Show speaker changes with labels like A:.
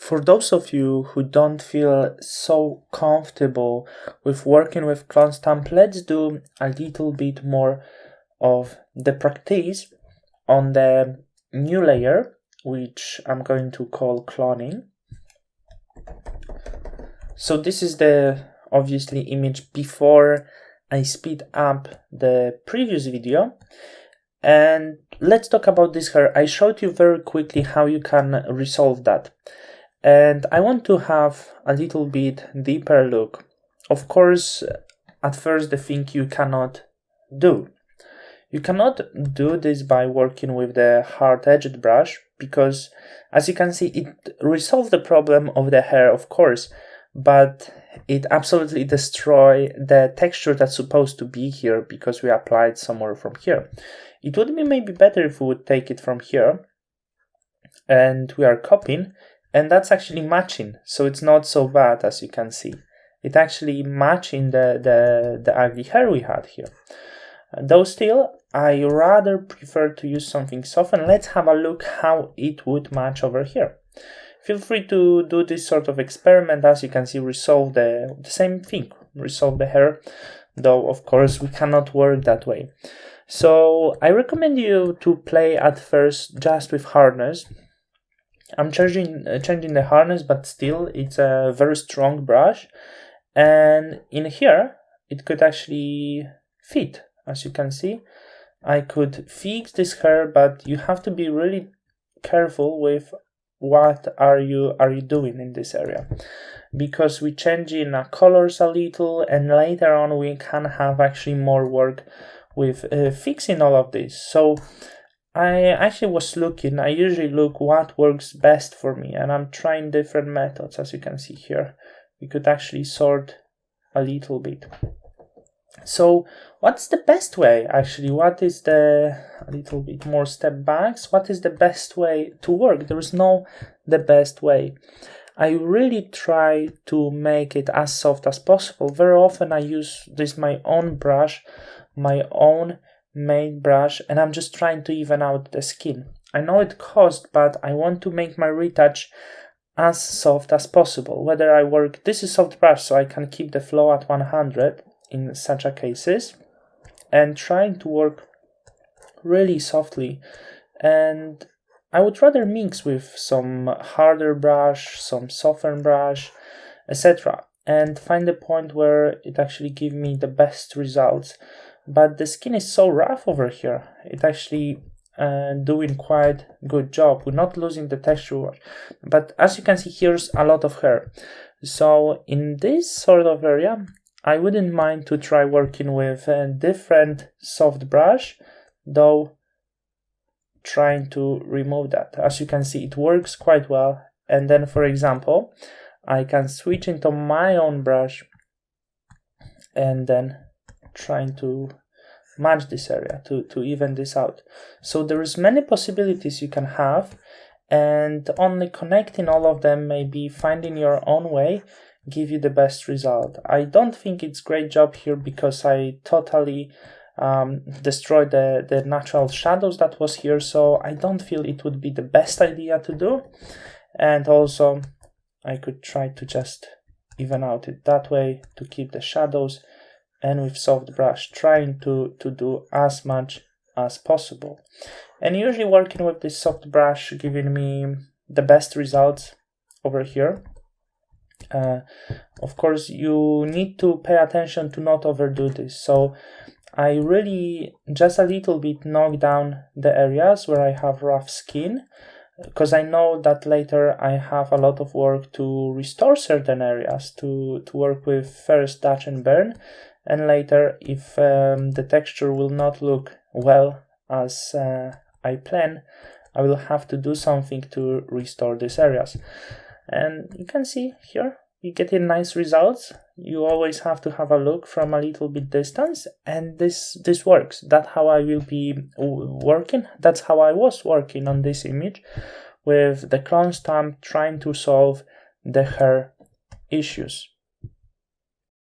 A: For those of you who don't feel so comfortable with working with clone stamp, let's do a little bit more of the practice on the new layer, which I'm going to call cloning. So this is the obviously image before I speed up the previous video. And let's talk about this here. I showed you very quickly how you can resolve that. And I want to have a little bit deeper look. Of course, at first the thing you cannot do. You cannot do this by working with the hard-edged brush, because as you can see, it resolves the problem of the hair, of course, but it absolutely destroys the texture that's supposed to be here because we applied somewhere from here. It would be maybe better if we would take it from here and we are copying, and that's actually matching, so it's not so bad as you can see. It actually matching the ugly hair we had here. Though still, I rather prefer to use something soft, and let's have a look how it would match over here. Feel free to do this sort of experiment. As you can see, resolve the same thing, resolve the hair, though of course we cannot work that way. So I recommend you to play at first just with hardness. I'm changing the hardness, but still it's a very strong brush, and in here it could actually fit. As you can see, I could fix this hair, but you have to be really careful with what are you doing in this area, because we changing colors a little, and later on we can have actually more work with fixing all of this. So I actually was looking, I usually look what works best for me, and I'm trying different methods. As you can see here, we could actually sort a little bit. So what's the best way actually? What is a little bit more step backs? What is the best way to work? There is no the best way. I really try to make it as soft as possible. Very often I use my own brush, my own made brush, and I'm just trying to even out the skin. I know it costs, but I want to make my retouch as soft as possible. Whether I work, this is soft brush, so I can keep the flow at 100 in such a cases, and trying to work really softly. And I would rather mix with some harder brush, some softer brush, etc., and find the point where it actually gives me the best results. But the skin is so rough over here, it actually doing quite good job. We're not losing the texture, but as you can see, here's a lot of hair. So in this sort of area, I wouldn't mind to try working with a different soft brush, though trying to remove that. As you can see, it works quite well. And then, for example, I can switch into my own brush and then trying to match this area to even this out. So there is many possibilities you can have, and only connecting all of them, maybe finding your own way, give you the best result. I don't think it's great job here because I totally destroyed the natural shadows that was here, so I don't feel it would be the best idea to do. And also I could try to just even out it that way to keep the shadows, and with soft brush trying to do as much as possible. And usually working with this soft brush giving me the best results over here. Of course, you need to pay attention to not overdo this. So I really just a little bit knock down the areas where I have rough skin, because I know that later I have a lot of work to restore certain areas, to work with first touch and burn, and later if the texture will not look well as I plan, I will have to do something to restore these areas. And you can see here you get in nice results. You always have to have a look from a little bit distance, and this works. That's how I will be working. That's how I was working on this image with the clone stamp, trying to solve the hair issues.